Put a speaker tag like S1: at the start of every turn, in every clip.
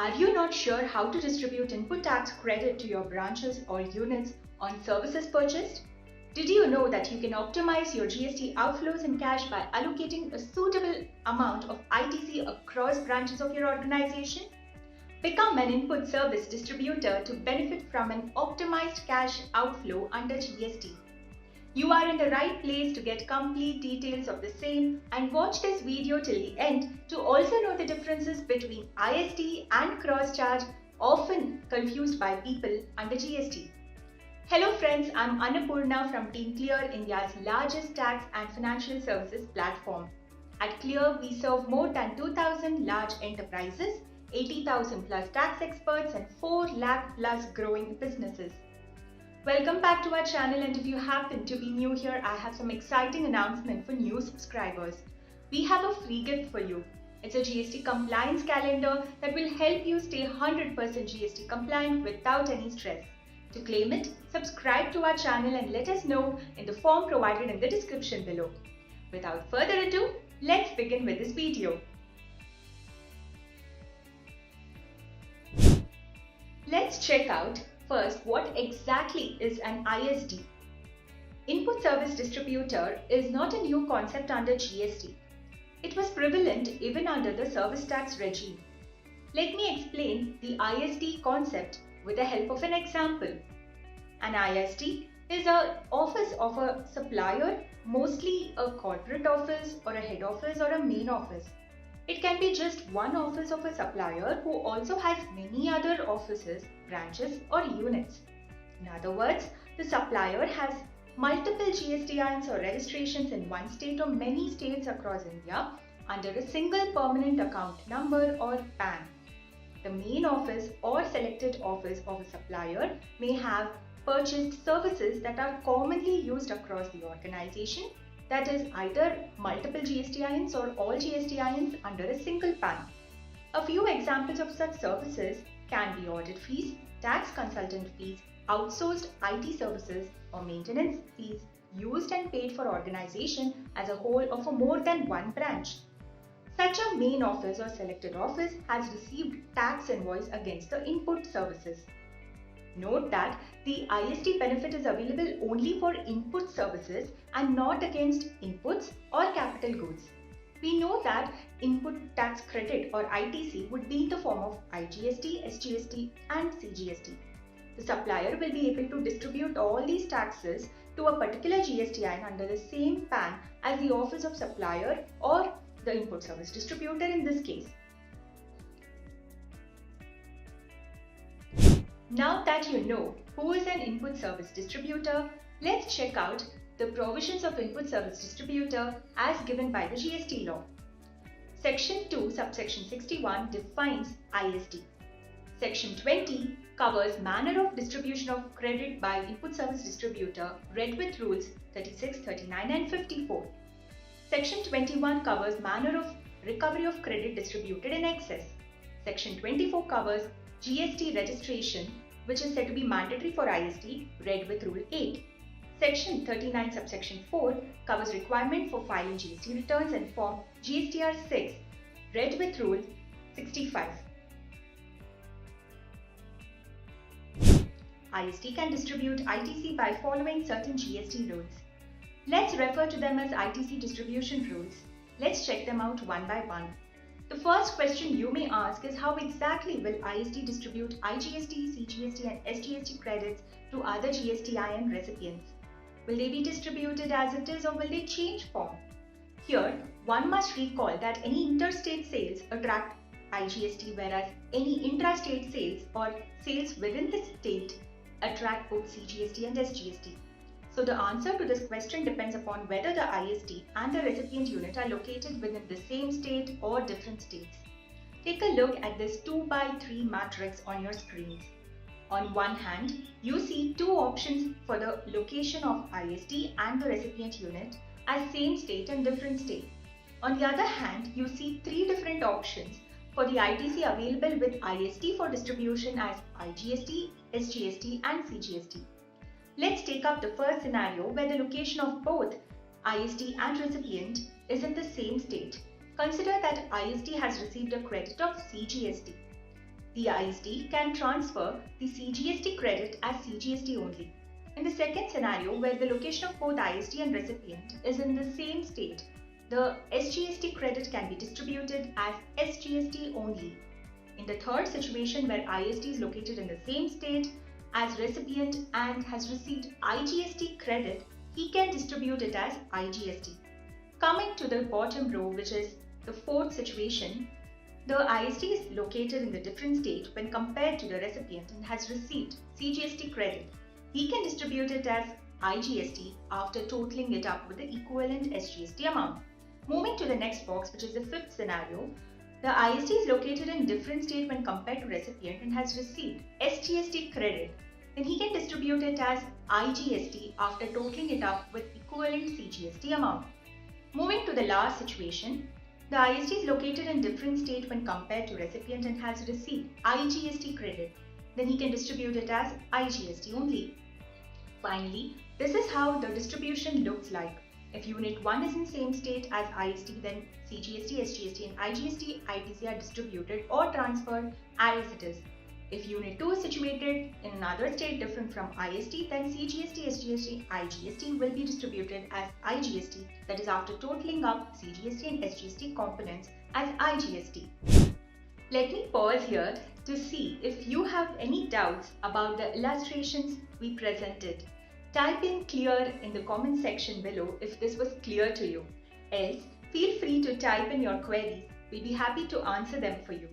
S1: Are you not sure how to distribute input tax credit to your branches or units on services purchased? Did you know that you can optimize your GST outflows in cash by allocating a suitable amount of ITC across branches of your organization? Become an input service distributor to benefit from an optimized cash outflow under GST. You are in the right place to get complete details of the same, and watch this video till the end to also know the differences between ISD and cross-charge, often confused by people under GST. Hello friends, I'm Annapurna from Team Clear, India's largest tax and financial services platform. At Clear, we serve more than 2,000 large enterprises, 80,000 plus tax experts and 4 lakh plus growing businesses. Welcome back to our channel, and if you happen to be new here, I have some exciting announcement for new subscribers. We have a free gift for you. It's a GST compliance calendar that will help you stay 100% GST compliant without any stress. To claim it, subscribe to our channel and let us know in the form provided in the description below. Without further ado, let's begin with this video. Let's check out first what exactly is an ISD. Input Service Distributor is not a new concept under GST. It was prevalent even under the service tax regime. Let me explain the ISD concept with the help of an example. An ISD is an office of a supplier, mostly a corporate office or a head office or a main office. It can be just one office of a supplier who also has many other offices, branches or units. In other words, the supplier has multiple GSTINs or registrations in one state or many states across India under a single permanent account number or PAN. The main office or selected office of a supplier may have purchased services that are commonly used across the organization, that is either multiple GSTINs or all GSTINs under a single PAN. A few examples of such services can be audit fees, tax consultant fees, outsourced IT services or maintenance fees used and paid for organization as a whole of more than one branch. Such a main office or selected office has received tax invoice against the input services. Note that the ISD benefit is available only for input services and not against inputs or capital goods. We know that input tax credit or ITC would be in the form of IGST, SGST and CGST. The supplier will be able to distribute all these taxes to a particular GSTIN under the same PAN as the office of supplier or the input service distributor in this case. Now that you know who is an input service distributor, let's check out the provisions of input service distributor as given by the GST law. Section 2, subsection 61 defines ISD. Section 20 covers manner of distribution of credit by input service distributor, read with rules 36, 39 and 54. Section 21 covers manner of recovery of credit distributed in excess. Section 24 covers GST registration, which is said to be mandatory for ISD, read with Rule 8. Section 39 subsection 4 covers requirement for filing GST returns in form GSTR 6, read with Rule 65. ISD can distribute ITC by following certain GST rules. Let's refer to them as ITC distribution rules. Let's check them out one by one. The first question you may ask is how exactly will ISD distribute IGST, CGST and SGST credits to other GSTIN recipients? Will they be distributed as it is or will they change form? Here, one must recall that any interstate sales attract IGST, whereas any intrastate sales or sales within the state attract both CGST and SGST. So the answer to this question depends upon whether the ISD and the recipient unit are located within the same state or different states. Take a look at this 2x3 matrix on your screens. On one hand, you see two options for the location of ISD and the recipient unit as same state and different state. On the other hand, you see three different options for the ITC available with ISD for distribution as IGST, SGST and CGST. Let's take up the first scenario where the location of both ISD and recipient is in the same state. Consider that ISD has received a credit of CGST. The ISD can transfer the CGST credit as CGST only. In the second scenario, where the location of both ISD and recipient is in the same state, the SGST credit can be distributed as SGST only. In the third situation, where ISD is located in the same state as recipient and has received IGST credit, he can distribute it as IGST. Coming to the bottom row, which is the fourth situation, the ISD is located in the different state when compared to the recipient and has received CGST credit. He can distribute it as IGST after totaling it up with the equivalent SGST amount. Moving to the next box, which is the fifth scenario, the ISD is located in different state when compared to recipient and has received SGST credit. Then he can distribute it as IGST after totaling it up with equivalent CGST amount. Moving to the last situation, the ISD is located in different state when compared to recipient and has received IGST credit. Then he can distribute it as IGST only. Finally, this is how the distribution looks like. If Unit 1 is in same state as ISD, then CGST, SGST and IGST, ITC are distributed or transferred as it is. If Unit 2 is situated in another state different from ISD, then CGST, SGST, IGST will be distributed as IGST, that is after totaling up CGST and SGST components as IGST. Let me pause here to see if you have any doubts about the illustrations we presented. Type in clear in the comment section below if this was clear to you. Else, feel free to type in your queries. We'll be happy to answer them for you.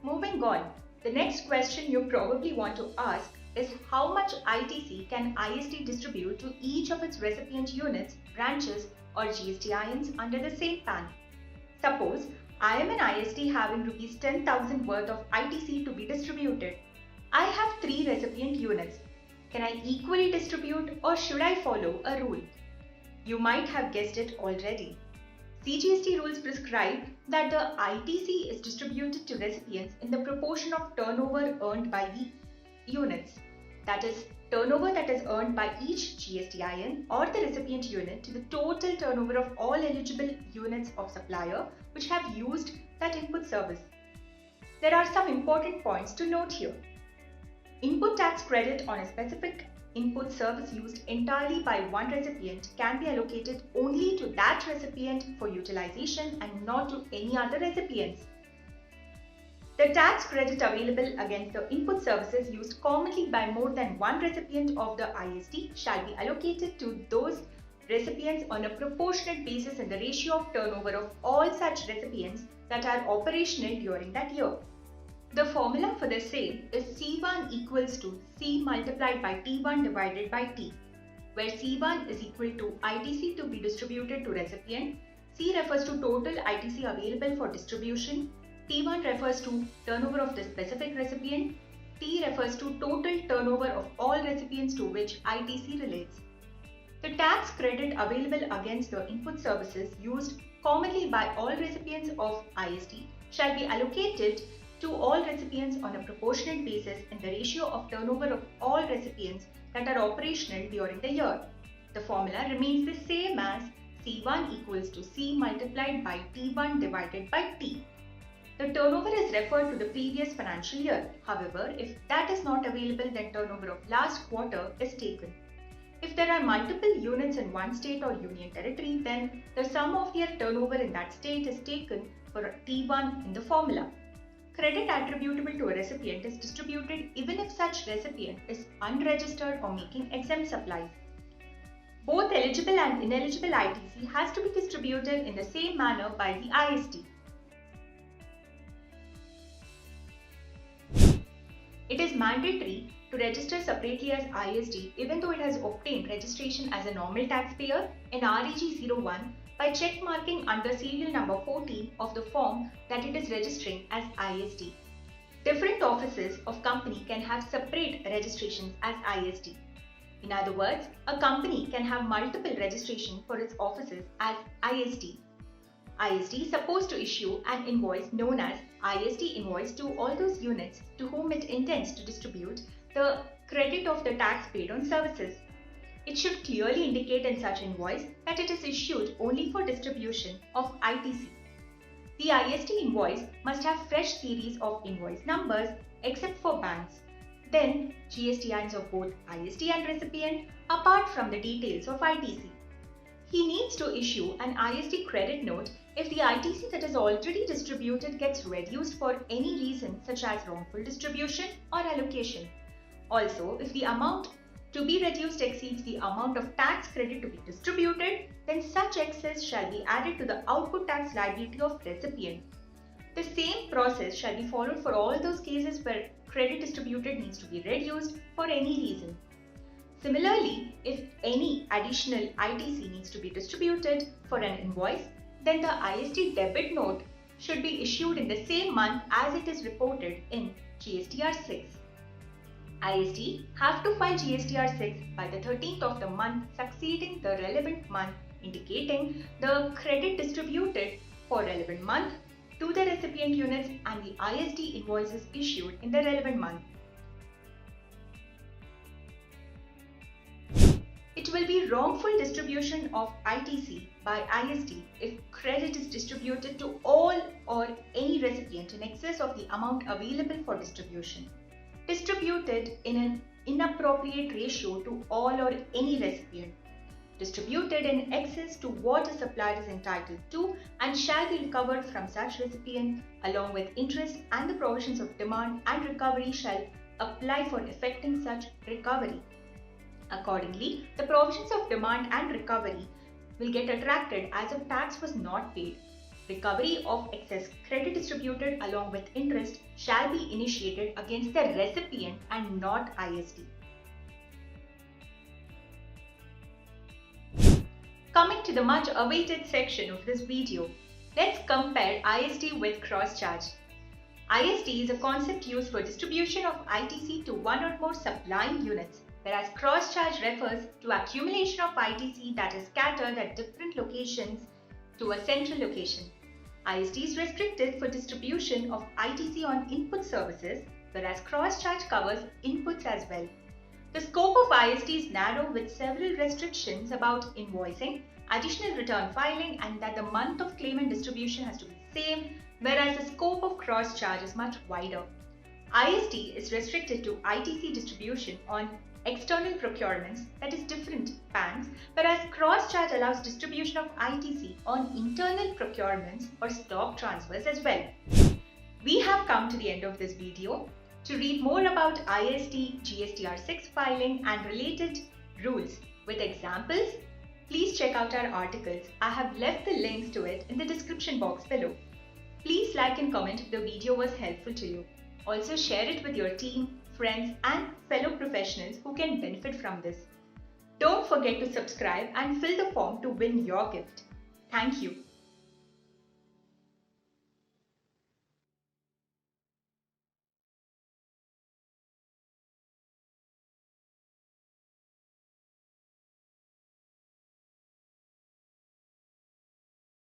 S1: Moving on, the next question you probably want to ask is how much ITC can ISD distribute to each of its recipient units, branches or GSTINs under the same PAN. Suppose I am an ISD having Rs 10,000 worth of ITC to be distributed. I have 3 recipient units. Can I equally distribute or should I follow a rule? You might have guessed it already. CGST rules prescribe that the ITC is distributed to recipients in the proportion of turnover earned by the units. That is, turnover that is earned by each GSTIN or the recipient unit to the total turnover of all eligible units of supplier which have used that input service. There are some important points to note here. Input tax credit on a specific input service used entirely by one recipient can be allocated only to that recipient for utilization and not to any other recipients. The tax credit available against the input services used commonly by more than one recipient of the ISD shall be allocated to those recipients on a proportionate basis in the ratio of turnover of all such recipients that are operational during that year. The formula for the same is C1 equals to C multiplied by T1 divided by T, where C1 is equal to ITC to be distributed to recipient, C refers to total ITC available for distribution, T1 refers to turnover of the specific recipient, T refers to total turnover of all recipients to which ITC relates. The tax credit available against the input services used commonly by all recipients of ISD shall be allocated to all recipients on a proportionate basis in the ratio of turnover of all recipients that are operational during the year. The formula remains the same as C1 equals to C multiplied by T1 divided by T. The turnover is referred to the previous financial year. However, if that is not available, then turnover of last quarter is taken. If there are multiple units in one state or union territory, then the sum of their turnover in that state is taken for T1 in the formula. Credit attributable to a recipient is distributed even if such recipient is unregistered or making exempt supplies. Both eligible and ineligible ITC has to be distributed in the same manner by the ISD. It is mandatory to register separately as ISD even though it has obtained registration as a normal taxpayer in REG 01 by check marking under serial number 14 of the form that it is registering as ISD. Different offices of company can have separate registrations as ISD. In other words, a company can have multiple registration for its offices as ISD. ISD is supposed to issue an invoice known as ISD invoice to all those units to whom it intends to distribute the credit of the tax paid on services. It should clearly indicate in such invoice that it is issued only for distribution of ITC. The ISD invoice must have fresh series of invoice numbers except for banks. Then GSTINs of both ISD and recipient apart from the details of ITC. He needs to issue an ISD credit note if the ITC that is already distributed gets reduced for any reason such as wrongful distribution or allocation. Also, if the amount to be reduced exceeds the amount of tax credit to be distributed, then such excess shall be added to the output tax liability of recipient. The same process shall be followed for all those cases where credit distributed needs to be reduced for any reason. Similarly, if any additional ITC needs to be distributed for an invoice, then the ISD debit note should be issued in the same month as it is reported in GSTR 6. ISD have to file GSTR 6 by the 13th of the month succeeding the relevant month, indicating the credit distributed for relevant month to the recipient units and the ISD invoices issued in the relevant month. It will be wrongful distribution of ITC by ISD if credit is distributed to all or any recipient in excess of the amount available for distribution, distributed in an inappropriate ratio to all or any recipient, distributed in excess to what a supplier is entitled to and shall be recovered from such recipient along with interest, and the provisions of demand and recovery shall apply for effecting such recovery. Accordingly, the provisions of demand and recovery will get attracted as if tax was not paid. Recovery of excess credit distributed along with interest shall be initiated against the recipient and not ISD. Coming to the much awaited section of this video, let's compare ISD with cross-charge. ISD is a concept used for distribution of ITC to one or more supplying units, whereas cross-charge refers to accumulation of ITC that is scattered at different locations to a central location. ISD is restricted for distribution of ITC on input services, whereas cross-charge covers inputs as well. The scope of ISD is narrow with several restrictions about invoicing, additional return filing, and that the month of claim and distribution has to be same, whereas the scope of cross-charge is much wider. ISD is restricted to ITC distribution on external procurements, that is different PANs, whereas cross-charge allows distribution of ITC on internal procurements or stock transfers as well. We have come to the end of this video. To read more about ISD GSTR 6 filing and related rules with examples, please check out our articles. I have left the links to it in the description box below. Please like and comment if the video was helpful to you. Also share it with your team, friends and fellow professionals who can benefit from this. Don't forget to subscribe and fill the form to win your gift. Thank you.